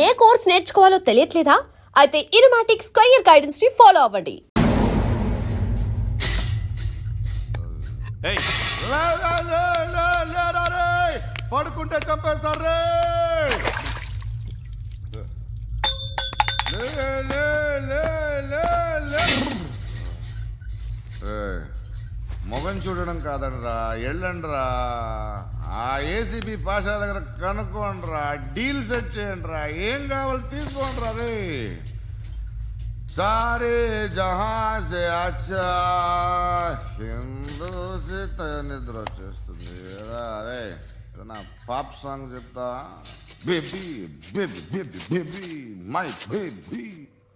ఏ course నేర్చుకోవాలో తెలియట్లేదా? అయితే ఇనుమాటిక్ square guidance ని follow అవ్వండి. పడుకుంటే చంపేస్తారు. మొగం చూడడం కాదండ్రా, ఎళ్ళండ్రా. ఆ ఏసీబీ పాషా దగ్గర కనుక్కోండ్రా, డీల్ సెట్ చేయండిరా, ఏం కావాలి తీసుకోండిరా. రే సారే జహా సే అచ్చా హిందూ నిద్ర వచ్చేస్తుంది. అరే నా పాప్ సాంగ్ చెప్తా. Baby baby baby baby my baby.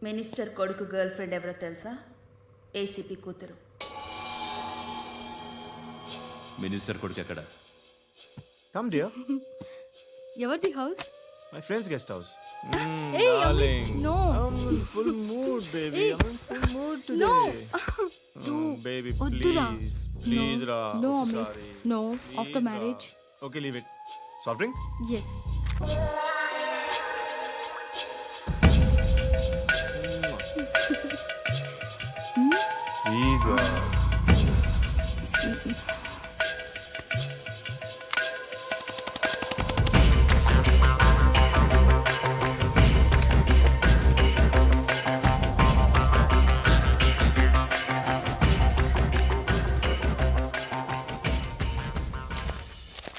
Minister కొడుకు గర్ల్ ఫ్రెండ్ ఎవరో తెలుసా? ఏసీపీ కూతురు. మినిస్టర్ కొడుకు ఎక్కడ? Come dear. ఎవరిది house? My friend's guest house. Hey, Darling. no. I'm in full mood, baby. Hey. I'm in full mood today. No. Baby, వద్దురా. please. Please, No. Ra. No, I'm Amit. sorry. No. Please, After Ra. marriage. Okay, leave it. Soft drink? Yes. Please, Ra.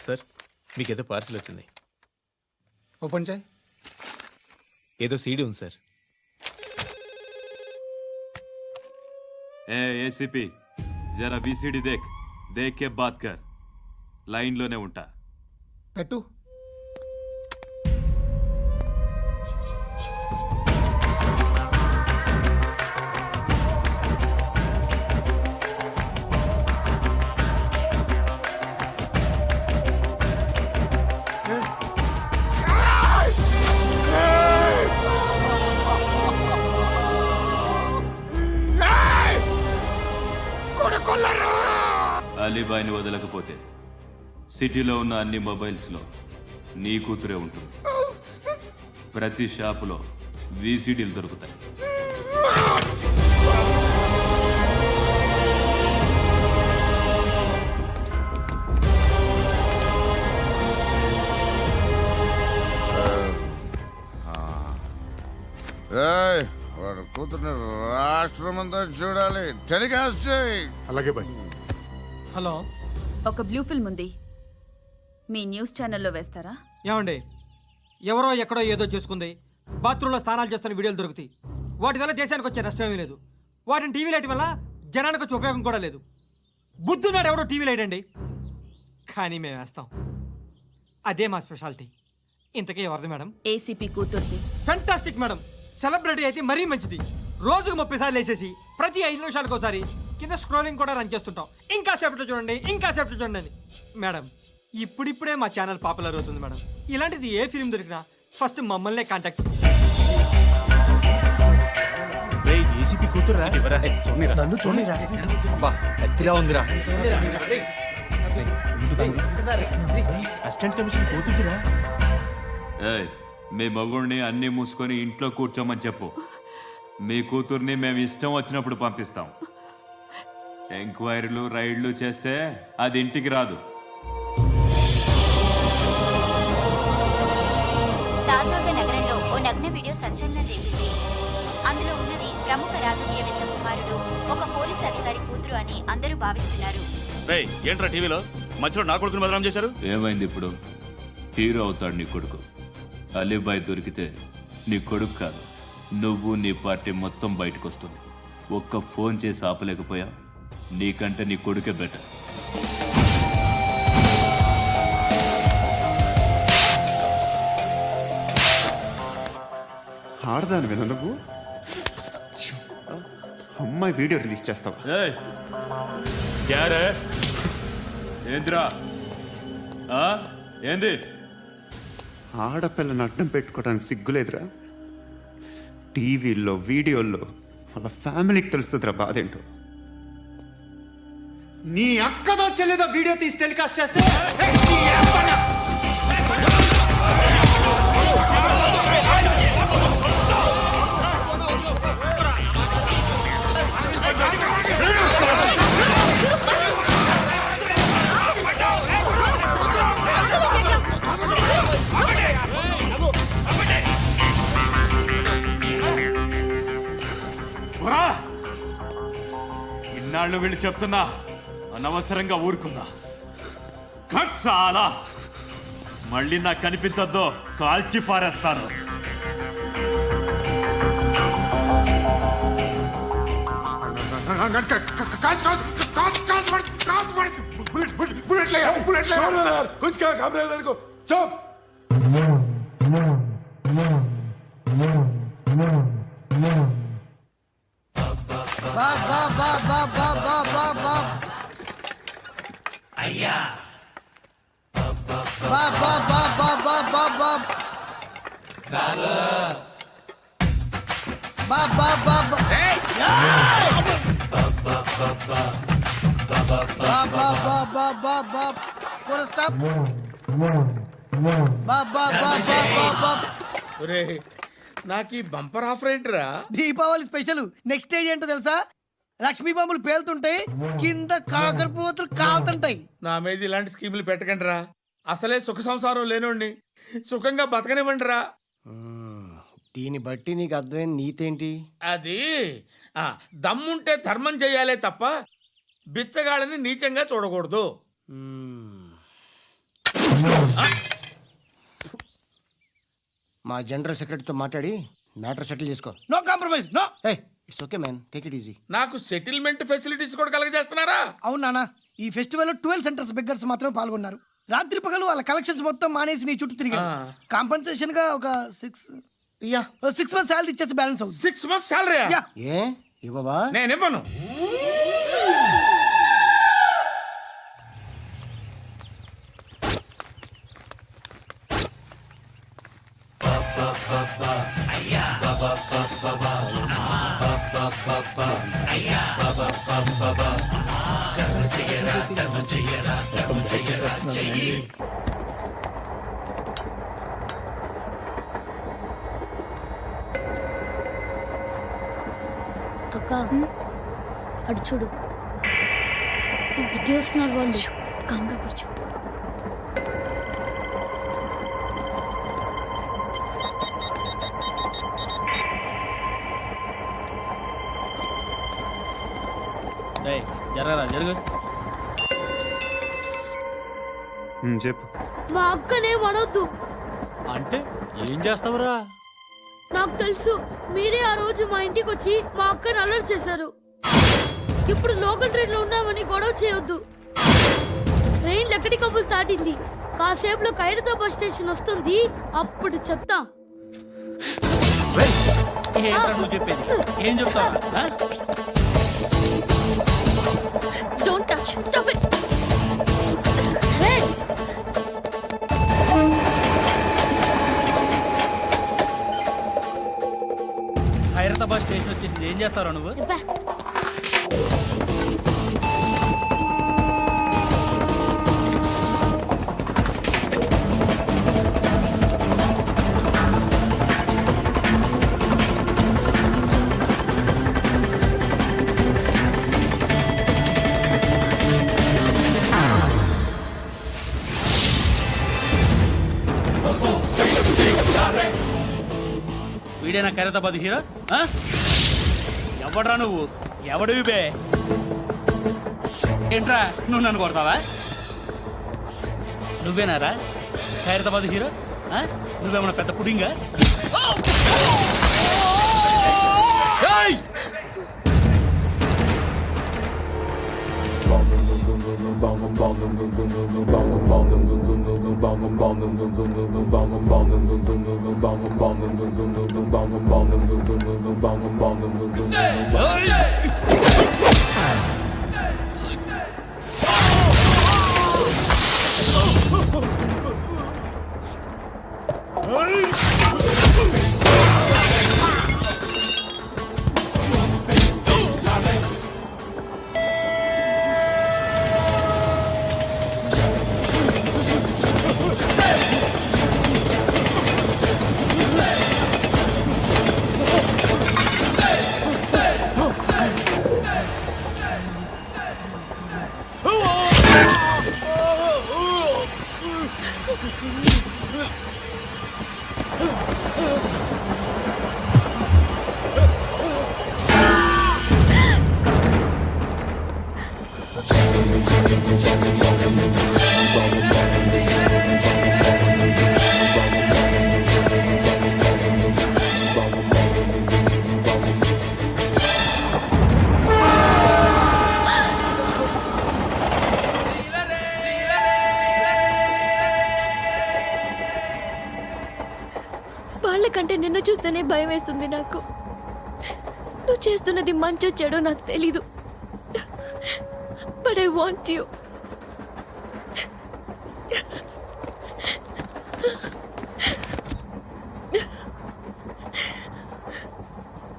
Sir, మీకేదో parcel వచ్చింది. Open చేయి. ఏదో CD ఉంది sir. ACP జరా BCD దేక్, దేక్ కే బాత్ కర్. లైన్లోనే ఉంటా. పెట్టు. అలీబాయిని వదలకపోతే సిటీలో ఉన్న అన్ని మొబైల్స్లో నీ కూతురే ఉంటుంది. ప్రతి షాపులో వీసీడీలు దొరుకుతాయి. వాడు కూతుర్ని రాష్ట్రం అంతా చూడాలి. టెలికాస్ట్ చేయి. అలాగే బాయ్. హలో, ఒక బ్లూ ఫిల్మ్ ఉంది, మీ న్యూస్ ఛానల్లో వేస్తారా? ఏమండి? ఎవరో ఎక్కడో ఏదో చేసుకుంది, బాత్రూంలో స్నానాలు చేస్తున్న వీడియోలు దొరుకుతాయి. వాటి వల్ల దేశానికి వచ్చే నష్టం ఏమీ లేదు. వాటిని టీవీ లైట్ వల్ల జనానికి వచ్చే ఉపయోగం కూడా లేదు. బుద్ధున్నాడు ఎవడో టీవీ లైట్ అండి, కానీ మేము వేస్తాం. అదే మా స్పెషాలిటీ. ఇంతకీ ఎవరిది మేడం? ఏసీపీ కూతుర్ది. Fantastic madam. సెలబ్రిటీ అయితే మరీ మంచిది. రోజుకు 30 సార్లు వేసేసి ప్రతి 5 నిమిషాలకు ఒకసారి కింద స్క్రోలింగ్ కూడా రన్ చేస్తుంటాం. ఇంకా సేపట్లో చూడండి, ఇంకా సేపట్లో చూడండి అని. మేడం, ఇప్పుడిప్పుడే మా ఛానల్ పాపులర్ అవుతుంది మేడం. ఇలాంటిది ఏ ఫిల్మ్ దొరికినా ఫస్ట్ మమ్మల్నే కాంటాక్ట్. ఏసీపీ కూతురా? నన్ను చూడరా. ఎత్తిగా ఉందిరా. అసిస్టెంట్ కమిషన్ కూతురా? ఏయ్, మీ మగుడిని అన్నీ మూసుకొని ఇంట్లో కూర్చోమని చెప్పు. మీ కూతుర్ని మేము ఇష్టం వచ్చినప్పుడు పంపిస్తాం. ఎంక్వైరీలు రైడ్లు చేస్తే అది ఇంటికి రాదు. తాజాగా నగరంలో ఓ నగ్న వీడియో సంచలనం రేపింది. అందులో ఉన్నది ప్రముఖ రాజకీయవేత్త కుమారుడు, ఒక పోలీస్ అధికారి కూతురు అని అందరూ భావిస్తున్నారు. ఏంట్రా టీవీలో మధ్యలో నా కొడుకుని బదనాం చేశారు? ఏమైంది ఇప్పుడు? హీరో అవుతాడు నీ కొడుకు. అలీబాయ్ దొరికితే నీ కొడుకు కాదు, నువ్వు నీ పార్టీ మొత్తం బయటకు వస్తుంది. ఒక్క ఫోన్ చేసి ఆపలేకపోయా, నీకంటే నీ కొడుకే బెటర్. ఆడదాని విన నువ్వు అమ్మాయి వీడియో రిలీజ్ చేస్తావా? ఏంద్రా ఏంది? ఆడపిల్లని అడ్డం పెట్టుకోవడానికి సిగ్గులేదురా? టీవీల్లో వీడియోల్లో వాళ్ళ ఫ్యామిలీకి తెలుస్తుందిరా బాధేంటో. నీ అక్కదో చెల్లిదో వీడియో తీసి టెలికాస్ట్ చేస్తే ఇన్నాళ్ళు వీళ్ళు చెప్తున్నా అనవసరంగా ఊరుకున్నా చాలా మళ్ళీ నాకు కనిపించొద్దు, కాల్చి పారేస్తాను. నాకు ఈ బంపర్ ఆఫర్ ఏంటిరా? దీపావళి స్పెషల్. నెక్స్ట్ స్టేజ్ ఏంటో తెలుసా? లక్ష్మీ బాంబులు పేలుతుంటాయి, కింద కాకరపువ్వతులు కాలుతుంటాయి. నా మీద ఇలాంటి స్కీములు పెట్టకండి రా. అసలే సుఖ సంసారం లేనోడిని సుఖంగా బతకనివ్వండి రా. దీన్ని బట్టి నీకు అర్థమైన నీతేంటి? అది దమ్ముంటే ధర్మం చెయ్యాలే తప్ప బిచ్చగాళ్ళని నీచంగా చూడకూడదు. మా జనరల్ సెక్రటరీతో మాట్లాడి మ్యాటర్ సెటిల్ చేసుకో. No compromise, no. It's okay man, take it easy. నాకు సెటిల్మెంట్ ఫెసిలిటీస్ కూడా కలగజేస్తున్నారా? అవును నాన్న, ఈ ఫెస్టివల్ 12 సెంటర్స్ బెగ్గర్స్ మాత్రమే పాల్గొన్నారు. రాత్రి పగలు వాళ్ళ కలెక్షన్స్ మొత్తం మానేసి నీ చుట్టూ తిరిగారు. కాంపన్సేషన్ గా ఒక 6 మంత్స్ శాలరీ ఇచ్చేసి బ్యాలెన్స్ అవుతుంది. 6 months శాలరీ? ఏ ఇవ్వవా? నేను ఇవ్వను. అక్క అటు చూడు, ఇటు వస్తున్నారు వాళ్ళు. కాంగా కూర్చో. జరుగు. చెప్పు. మా అక్కనే వనొద్దు. అంటే ఏం చేస్తావురా? నాకు తెలుసు, మీరే ఆ రోజు మా ఇంటికి వచ్చి మా అక్కని అల్లరి చేశారు. ఇప్పుడు లోకల్ ట్రైన్ లో ఉన్నామని గొడవ చేయొద్దు. ట్రైన్ లక్కడి కబుల్ దాటింది. కాసేపులో ఖైరతాబాద్ స్టేషన్ వస్తుంది, అప్పుడు చెప్తా. చెప్పేది ఏం చెప్తావా? Don't touch. Stop it. Khairatabad station వచ్చేసింది, ఏం చేస్తారా నువ్వు? వీడేనా ఖైరతాబాద్ హీరో? ఎవడ్రా నువ్వు? ఎవడివి బే? ఏంట్రా నువ్వు నన్ను కొడతావా? నువ్వేనారా ఖైరతాబాద్ హీరో? నువ్వేమన్నా పెద్ద పుడింగా? వాళ్ళకంటే నిన్ను చూస్తేనే భయం వేస్తుంది నాకు. నువ్వు చేస్తున్నది మంచో చెడో నాకు తెలీదు, బట్ ఐ వాంట్ యూ.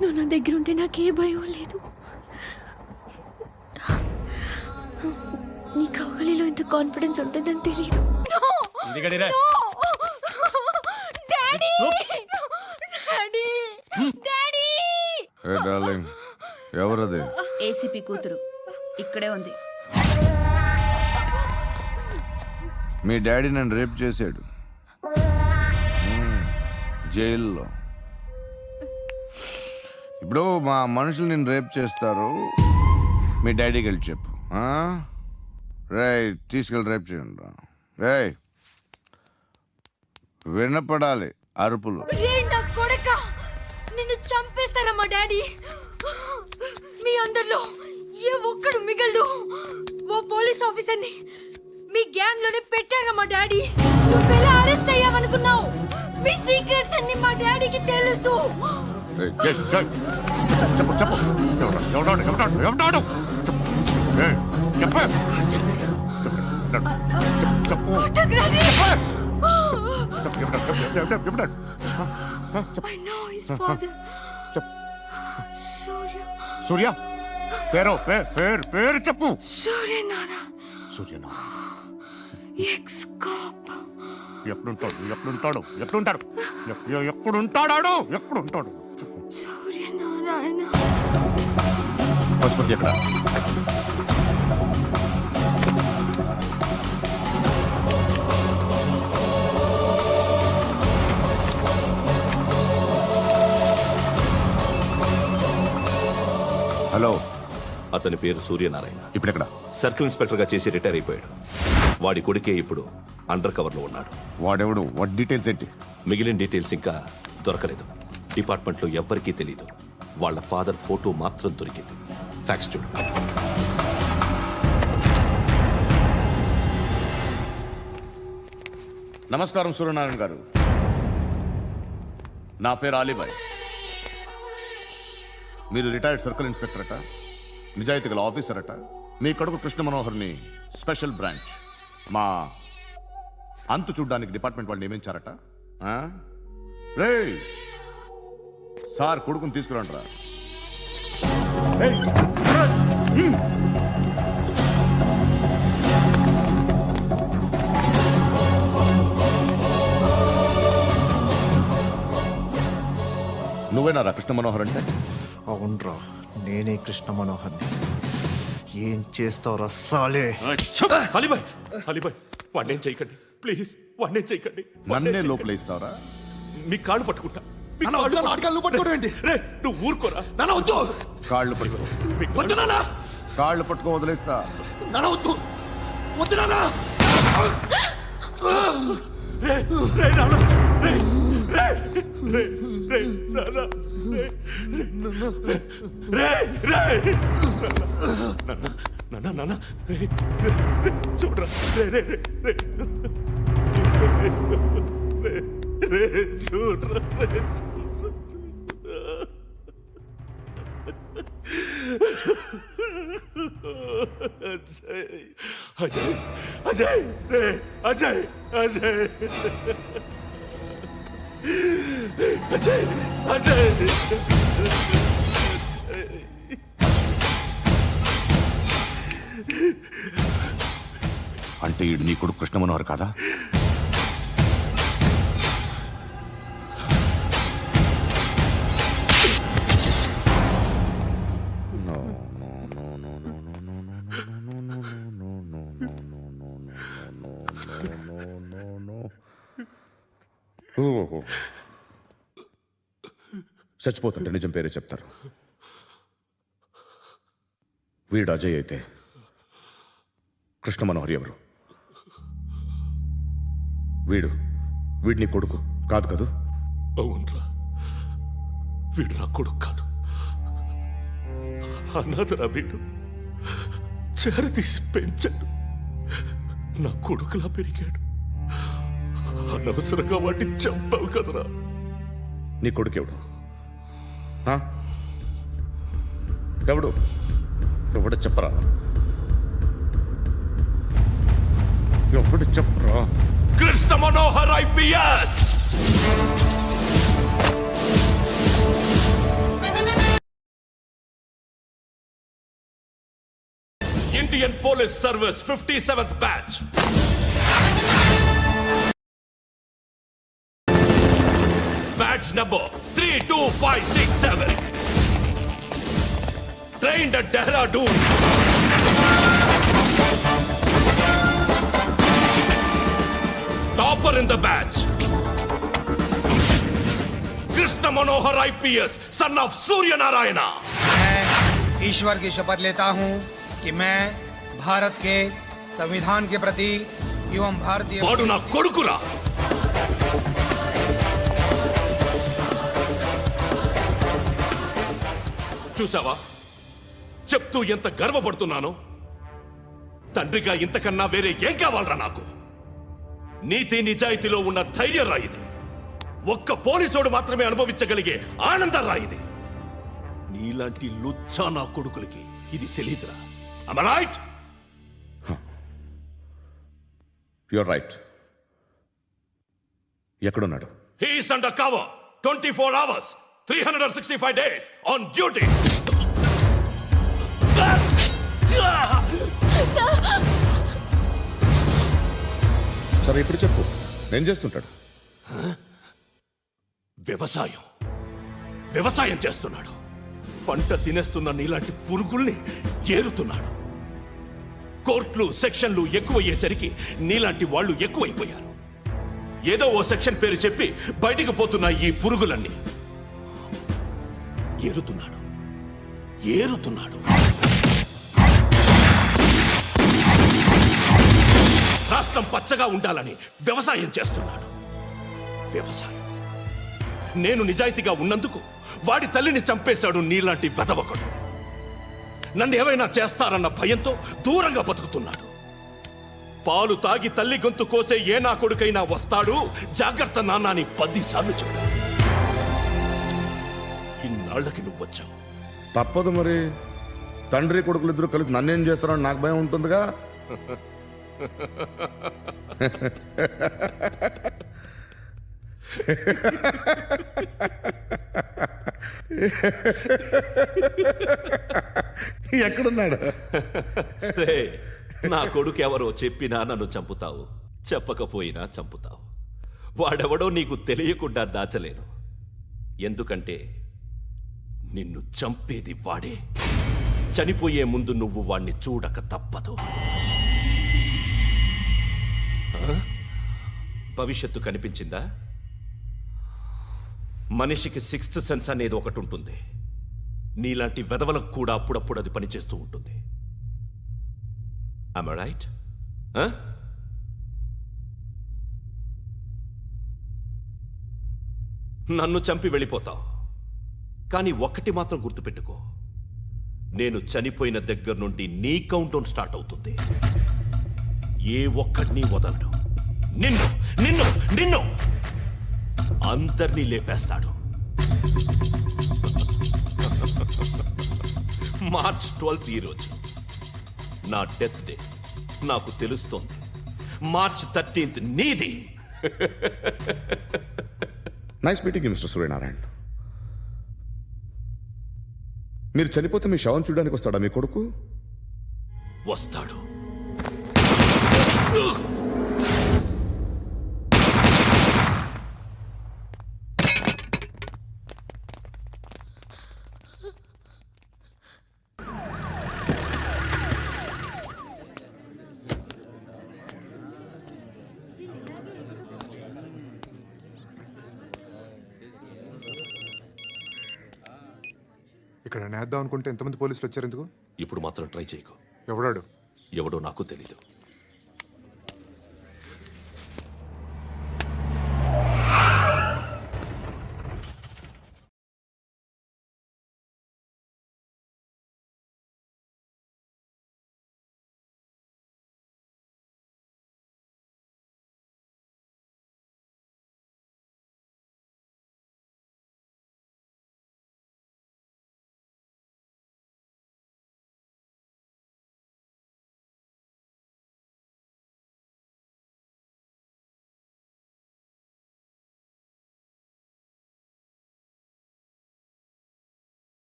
నువ్వు నా దగ్గర ఉంటే నాకే భయం లేదు. నీ కౌగలిలో ఇంత కాన్ఫిడెన్స్ ఉంటుందని తెలీదు. ఏ డార్లింగ్, ఎవరది? ఏసీపీ కూతురు ఇక్కడే ఉంది. మీ డాడీ నన్ను రేప్ చేశాడు జైల్లో. ఇప్పుడు మా మనుషులు నిన్ను రేప్ చేస్తారు, మీ డాడీకి వెళ్ళి చెప్పు. రేయ్, తీసుకెళ్ళి రేప్ చేయండి. రేయ్, వినపడాలి అరుపులు. నిన్ను చంపేస్తారా మా డాడీ? మీ అందరిలో ఏ ఒక్కడు మిగలడు. ఓ పోలీస్ ఆఫీసర్ని మీ గ్యాంగ్ లోనే పెట్టారా మా డాడీ? నువ్వెలా అరెస్ట్ అయ్యావనుకున్నావు? మీ సీక్రెట్స్ అన్ని మా డాడీకి తెలుసు. రేయ్, ఏయ్, ఏయ్, చెప్పు చెప్పు. ఎవడాడు? ఏయ్, చెప్పు. చెప్పు. ఎవడాడు? I know his father. సూర్య. పేరు చెప్పు. సూర్య నాన్న. సూర్య ఎక్స్ కాప్. ఎప్పుడుంటాడు? చెప్పు. సూర్య నారాయణ. పశుపతి ఎక్కడ? హలో, అతని పేరు సూర్యనారాయణ. ఇప్పుడెక్కడ? సర్కిల్ ఇన్స్పెక్టర్ గా చేసి రిటైర్ అయిపోయాడు. వాడి కొడుకే ఇప్పుడు అండర్ కవర్ లో ఉన్నాడు. వాడెవడు? వాడి డీటెయిల్స్ ఏంటి? మిగిలిన డీటెయిల్స్ ఇంకా దొరకలేదు. డిపార్ట్మెంట్ లో ఎవ్వరికీ తెలియదు. వాళ్ళ ఫాదర్ ఫోటో మాత్రం దొరికింది. ఫ్యాక్స్ చూడు. నమస్కారం సూర్యనారాయణ గారు. నా పేరు అలీబాయ్. మీరు రిటైర్డ్ సర్కిల్ ఇన్స్పెక్టర్ అట, నిజాయితీ గల ఆఫీసర్ అట. మీ కొడుకు కృష్ణ మనోహర్ని స్పెషల్ బ్రాంచ్ మా అంతు చూడ్డానికి డిపార్ట్మెంట్ వాళ్ళు నియమించారట. రే సార్, కొడుకుని తీసుకురండి రా. నువ్వేనారా కృష్ణ మనోహర్ అంటే? అవునరా, నేనే కృష్ణ మనోహర్ని. ఏం చేస్తావురా సాలే? అలీబాయ్ వాడినేం చేయకండి ప్లీజ్, వాడినేం చేయకండి. నన్నే లోపల ఇస్తావరా? మీ కాళ్ళు పట్టుకుంటా. నువ్వు ఊరుకోరా. కాళ్ళు పట్టుకో వదిలేస్తా. చూడరా చూడరా. అజయ్ అజయ్ అజయ్ అజయ్ అజయ్ అజయ్. అంటే ఈడు నీ కొడుకు కృష్ణ మనోహర్ కాదా? చచ్చిపోతుంటే నిజం పేరే చెప్తారు. వీడు అజయ్ అయితే కృష్ణ మనోహర్ ఎవరు? వీడిని కొడుకు కాదు కదూ? అవునరా, వీడు నా కొడుకు కాదు, అన్నదరా వీడు. చేరతీసి పెంచాడు, నా కొడుకులా పెరిగాడు. అనవసరంగా వాడిని చంపావు కదరా. నీ కొడుకెవడు? ఆ? ఎవడు చెప్పరా? ఎవడు చెప్పరా? Krishna Manohar IPS. Indian police service 57th batch. Batch number 32567. Trained at Dehradun. Topper in the batch. Krishna Manohar IPS, son of Surya Narayana. मैं ईश्वर की शपथ लेता हूँ कि मैं भारत के संविधान के प्रति एवं भारतीय వాడు నా కొడుకురా. చూసావా, చెప్తూ ఎంత గర్వపడుతున్నానో. తండ్రిగా ఇంతకన్నా వేరే ఏం కావాలరా నాకు? నీతి నిజాయితీలో ఉన్న ధైర్యం రా ఇది. ఒక్క పోలీసోడు మాత్రమే అనుభవించగలిగే ఆనందం రా ఇది. నీలాంటి లుచ్చా నా కొడుకులకి ఇది తెలీదురా. Am I right? You're right. ఎక్కడున్నాడు? He is under cover 24 hours 365 days on duty. సరే ఇప్పుడు చెప్పు, ఏం చేస్తుంటాడు? వ్యవసాయం చేస్తున్నాడు. పంట తినేస్తున్న నీలాంటి పురుగుల్ని ఏరుతున్నాడు. కోర్టులు సెక్షన్లు ఎక్కువయ్యేసరికి నీలాంటి వాళ్ళు ఎక్కువైపోయారు. ఏదో ఓ సెక్షన్ పేరు చెప్పి బయటికి పోతున్న ఈ పురుగులన్నీ ఏరుతున్నాడు. రాష్ట్రం పచ్చగా ఉండాలని వ్యవసాయం చేస్తున్నాడు. నేను నిజాయితీగా ఉన్నందుకు వాడి తల్లిని చంపేశాడు నీలాంటి బెదవకుడు. నన్ను ఏమైనా చేస్తారన్న భయంతో దూరంగా బతుకుతున్నాడు. పాలు తాగి తల్లి గొంతు కోసే ఏ నా కొడుకైనా వస్తాడు, జాగ్రత్త నాన్న అని 10 సార్లు చెప్పాడు. ఇన్నాళ్ళకి నువ్వు వచ్చావు. తప్పదు మరి. తండ్రి కొడుకులు ఇద్దరు కలిసి నన్నేం చేస్తారని నాకు భయం ఉంటుందిగా. ఎక్కడున్నాడు? నా కొడుకు ఎవరో చెప్పినా నన్ను చంపుతావు, చెప్పకపోయినా చంపుతావు. వాడెవడో నీకు తెలియకుండా దాచలేను. ఎందుకంటే నిన్ను చంపేది వాడే. చనిపోయే ముందు నువ్వు వాణ్ణి చూడక తప్పదు. భవిష్యత్తు కనిపించిందా? మనిషికి 6th సెన్స్ అనేది ఒకటి ఉంటుంది. నీలాంటి వెధవలకు కూడా అప్పుడప్పుడు అది పనిచేస్తూ ఉంటుంది. Am I right? నన్ను చంపి వెళ్ళిపోతావు. కానీ ఒక్కటి మాత్రం గుర్తుపెట్టుకో, నేను చనిపోయిన దగ్గర నుండి నీ కౌంటౌన్ స్టార్ట్ అవుతుంది. ఏ ఒక్కడిని వదలడు. నిన్ను అందరినీ లేపేస్తాడు. మార్చ్ 12th ఈ రోజు నా డెత్ డే. నాకు తెలుస్తోంది. మార్చ్ 13th నీది. Nice meeting mister Suryanarayana. మీరు చనిపోతే మీ శవం చూడడానికి వస్తాడా మీ కొడుకు? వస్తాడు. ఇక్కడ నేద్దాం అనుకుంటే ఎంతమంది పోలీసులు వచ్చారు ఎందుకు? ఇప్పుడు మాత్రం ట్రై చేయకు. ఎవడాడు? ఎవడో నాకు తెలీదు.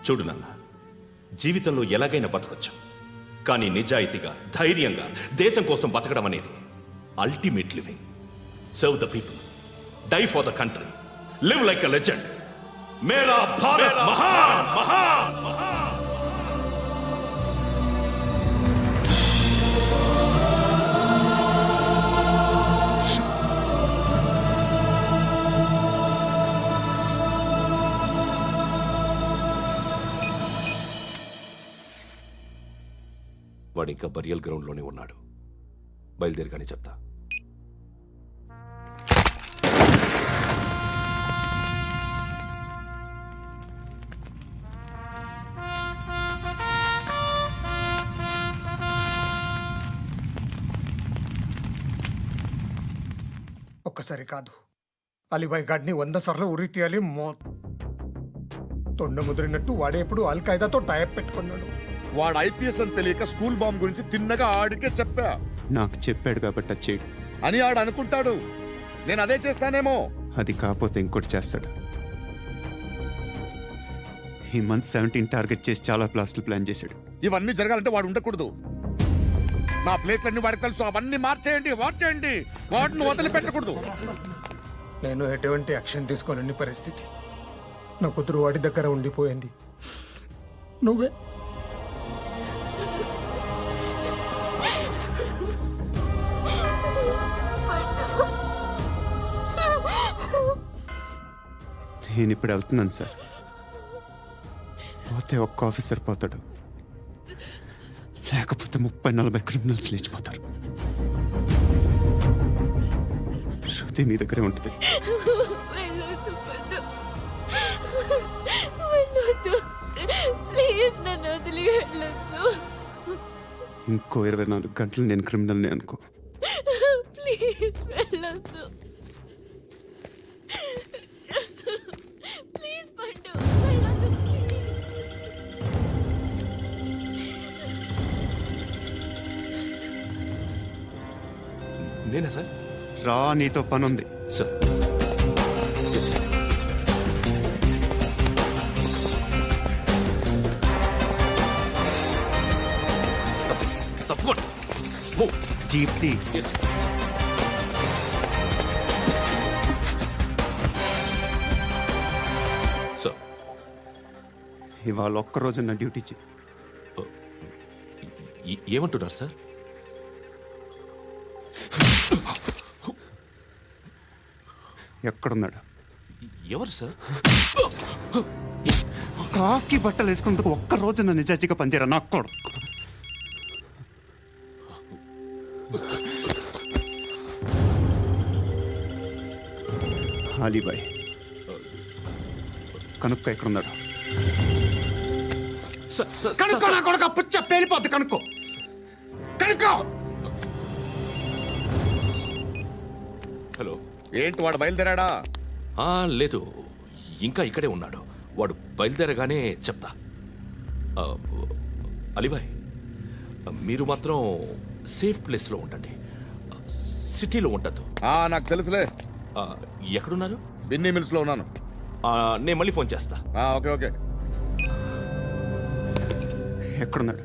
చూడు నాన్న, జీవితంలో ఎలాగైనా బతకొచ్చు, కానీ నిజాయితీగా ధైర్యంగా దేశం కోసం బతకడం అనేది ultimate living. Serve the people, die for the country, live like a legend. మేరా భారత్ మహాన్ మహాన్ మహాన్. వాడు ఇంకా బరియల్ గ్రౌండ్లోనే ఉన్నాడు. బయలుదేరగానే చెప్తా. ఒక్కసారి కాదు, అలీబాయ్ గాడిని 100 సార్లు ఉరి తీయాలి. తొండ ముదిరినట్టు వాడే ఎప్పుడు అల్ ఖైదాతో టైప్ పెట్టుకున్నాడు. వాడు ఐపీఎస్ అని తెలియక స్కూల్ బాంబ్ గురించి తిన్నగా ఆడికే చెప్పా నాకు చెప్పాడు కాబట్టి అది చేయడు. అని ఆడు అనుకుంటాడు. నేను అదే చేస్తానేమో. అది కాకపోతే ఇంకోటి చేస్తాడు. ఈ మంత్ 17 టార్గెట్ చేసి చాలా ప్లాస్టులు ప్లాన్ చేశాడు. ఇవన్నీ జరగాలంటే వాడు ఉండకూడదు. నా ప్లేస్లన్నీ వాడికి తెలుసు. అవన్నీ మార్చేయండి, వాచేయండి. వాటిని వదిలిపెట్టకూడదు. నేను ఎటువంటి యాక్షన్ తీసుకోలేని పరిస్థితి. నా కూతురు వాడి దగ్గర ఉండిపోయింది. నువ్వే నేను ఇప్పుడు వెళ్తున్నాను సార్. పోతే ఒక్క ఆఫీసర్ పోతాడు, లేకపోతే 30-40 క్రిమినల్స్ లేచిపోతారు. శృతి మీ దగ్గరే ఉంటుంది. ఇంకో 24 గంటలు నేను క్రిమినల్ని అనుకో. ప్లీజ్ వెళ్ళొద్దు. ప్లీజ్ పండు, వెళ్ళొద్దు ప్లీజ్. నేనా సార్? రా, నీతో పనుంది. సార్ తప్పకుండా. జీప్తి సార్, ఇవాళ ఒక్కరోజు నా డ్యూటీ చేయి. ఏమంటున్నారు సార్? ఎక్కడున్నాడు? ఎవరు సార్? కాకి బట్టలు వేసుకున్నందుకు ఒక్కరోజు నా నిజాయితీగా పనిచేయరా నాకు కూడా. అలీబాయ్ కనుక్కో ఎక్కడున్నాడు. కనుక్కో నా కొడుకు. పుచ్చ పేలిపోద్ది. కనుక్కో కనుక్కో. హలో, ఏంటి వాడు బయలుదేరాడా? లేదు, ఇంకా ఇక్కడే ఉన్నాడు. వాడు బయలుదేరగానే చెప్తా. అలీబాయ్, మీరు మాత్రం సేఫ్ ప్లేస్లో ఉండండి, సిటీలో ఉండద్దు. నాకు తెలుసులే. ఎక్కడున్నారు? బిన్నీ మిల్స్ లో ఉన్నాను. నేను మళ్ళీ ఫోన్ చేస్తా. Okay okay. ఎక్కడున్నాడు?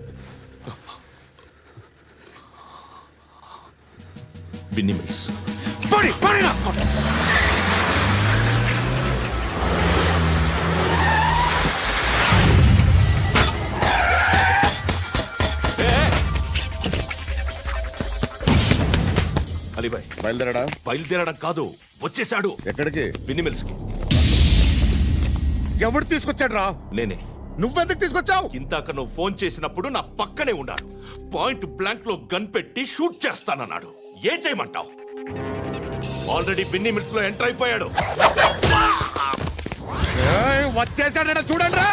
బిన్నీ మిల్స్. అలీబాయ్ బయలుదేరాడా? బయలుదేరడం కాదు, వచ్చేసాడు. ఎక్కడికి? బిన్నీ మిల్స్ కి. ఎవడు తీసుకొచ్చాడు రా? నేనే. నువ్వెందుకు తీసుకొచ్చావు? ఇందాక నువ్వు ఫోన్ చేసినప్పుడు నా పక్కనే ఉన్నాడు. పాయింట్ బ్లాంక్ లో గన్ పెట్టి షూట్ చేస్తానన్నాడు. ఏం చేయమంటావు? ఆల్రెడీ బిన్నీ మిల్స్ లో ఎంటర్ అయిపోయాడు. వచ్చేసాడ చూడండి.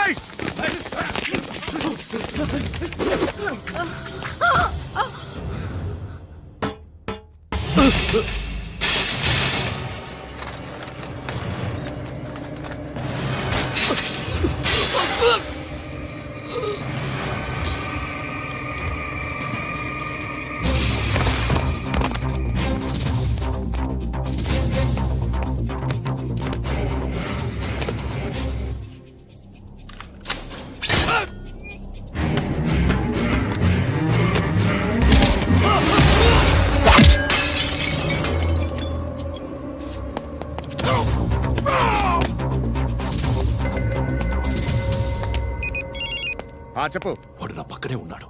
చెప్పు. వాడు నా పక్కనే ఉన్నాడు.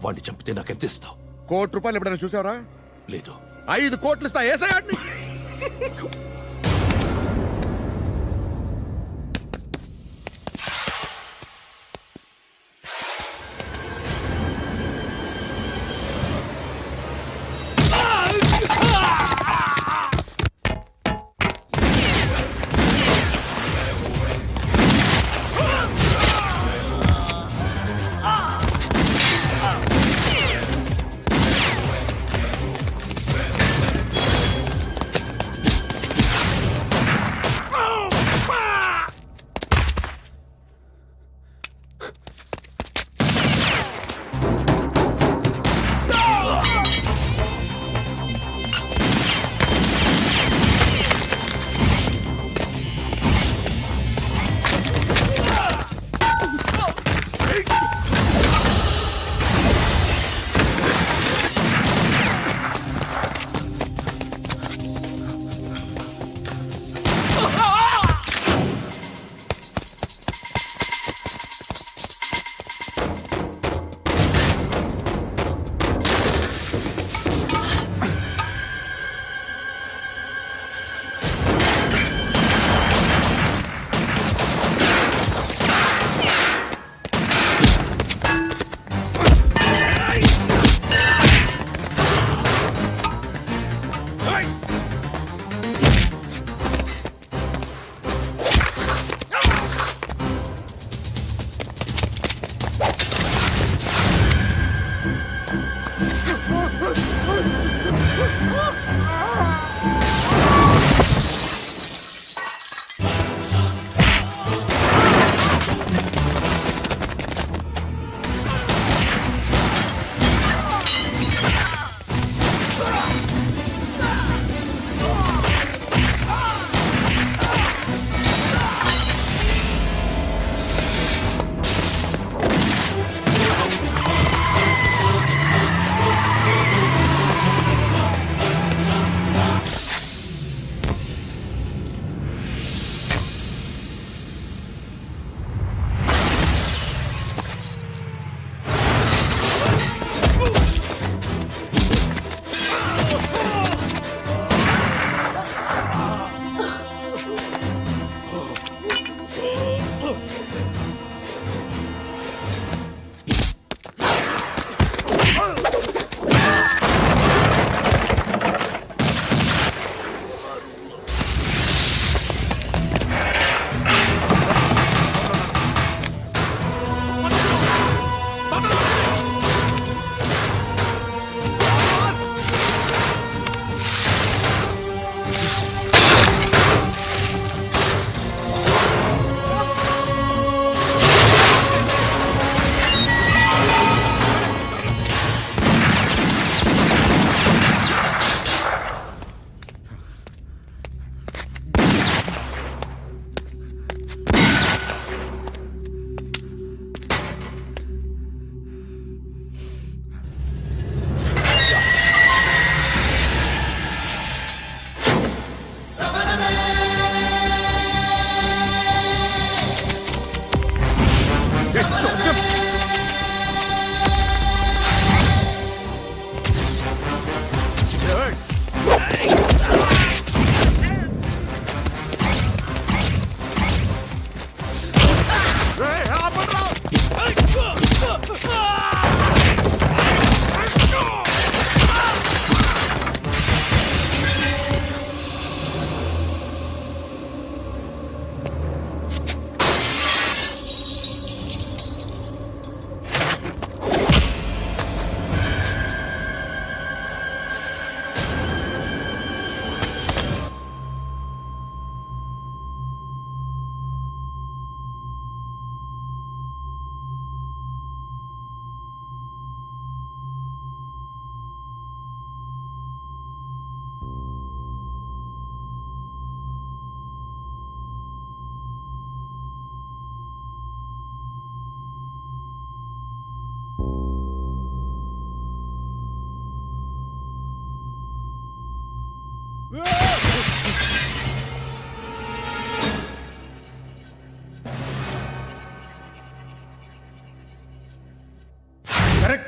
వాడిని చంపితే నాకెంత ఇస్తావు? ₹1,00,00,000 ఎప్పుడైనా చూసావరా? లేదు. 5 కోట్లు ఇస్తా. ఏసయాడిని.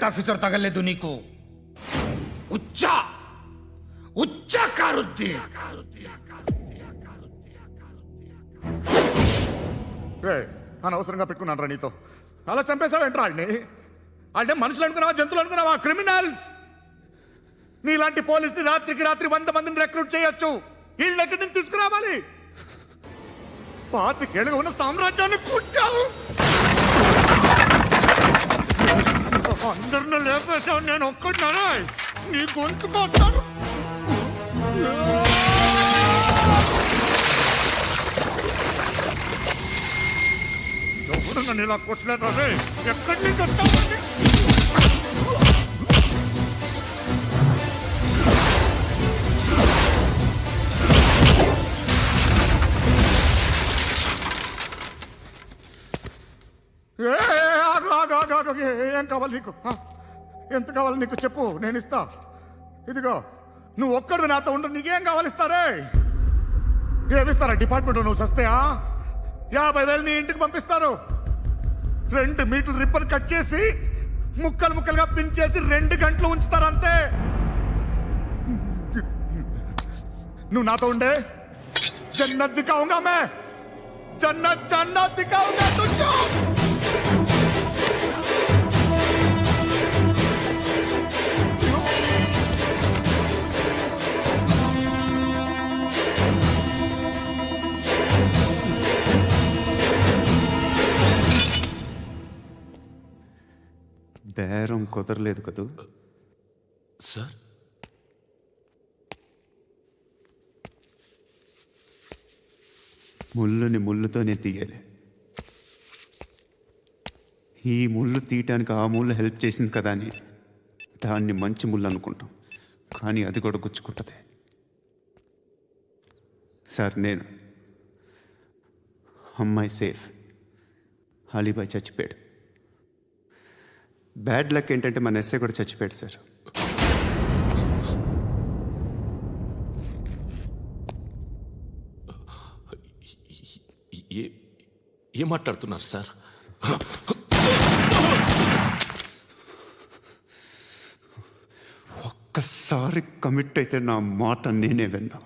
కరెక్ట్ ఆఫీసర్ తగలేదు నీకు ఉచ్చా ఉచ్చా కారుద్ది అనవసరంగా పెట్టుకున్నాను రా నీతో. అలా చంపేశావేంట్రా ఆయన్ని? అంటే మనుషులు అనుకున్నావా, జంతువులు అనుకున్నావా? క్రిమినల్స్. నీలాంటి పోలీసుని రాత్రికి రాత్రి 100 మందిని రిక్రూట్ చేయొచ్చు. వీళ్ళ దగ్గర నుంచి తీసుకురావాలి. 25 ఏళ్ళుగా ఉన్న సామ్రాజ్యాన్ని కూర్చావు. అందరిని లేపేశావు, నేను ఒక్కడినారా? నీ గొంతుకొస్తాను. ఎవరు నన్ను ఇలా కొట్టలేదు రే? ఎక్కడి నుంచి వస్తావు? ఏం కావాలి నీకు? ఎంత కావాలి నీకు చెప్పు, నేను ఇస్తా. ఇదిగో నువ్వు ఒక్కడు నాతో ఉండు. నీకేం కావాలి ఇస్తారే? ఏమిస్తారా డిపార్ట్మెంట్? నువ్వు సస్తేయా 50,000 నీ ఇంటికి పంపిస్తారు. 2 మీటర్లు రిబ్బన్ కట్ చేసి ముక్కలు ముక్కలుగా పిన్ చేసి 2 గంటలు ఉంచుతారు అంతే. నువ్వు నాతో ఉండే జన్నత్ దిఖాऊंगा मैं, జన్నత్ జన్నత్ దిఖాऊंगा तुझको. బేరం కుదరలేదు కదూ సార్? ముళ్ళుని ముళ్ళుతోనే తీయాలి. ఈ ముళ్ళు తీయటానికి ఆ ముళ్ళు హెల్ప్ చేసింది కదా అని దాన్ని మంచి ముళ్ళు అనుకుంటాం, కానీ అది కూడా గుచ్చుకుంటుంది. సార్, నేను అమ్మాయి సేఫ్, అలీబాయ్ చచ్చిపోయాడు. బ్యాడ్ లక్ ఏంటంటే మన ఎస్ఐ కూడా చచ్చిపోయాడు సార్. ఏం మాట్లాడుతున్నారు సార్? ఒక్కసారి కమిట్ అయితే నా మాట నేనే విన్నా.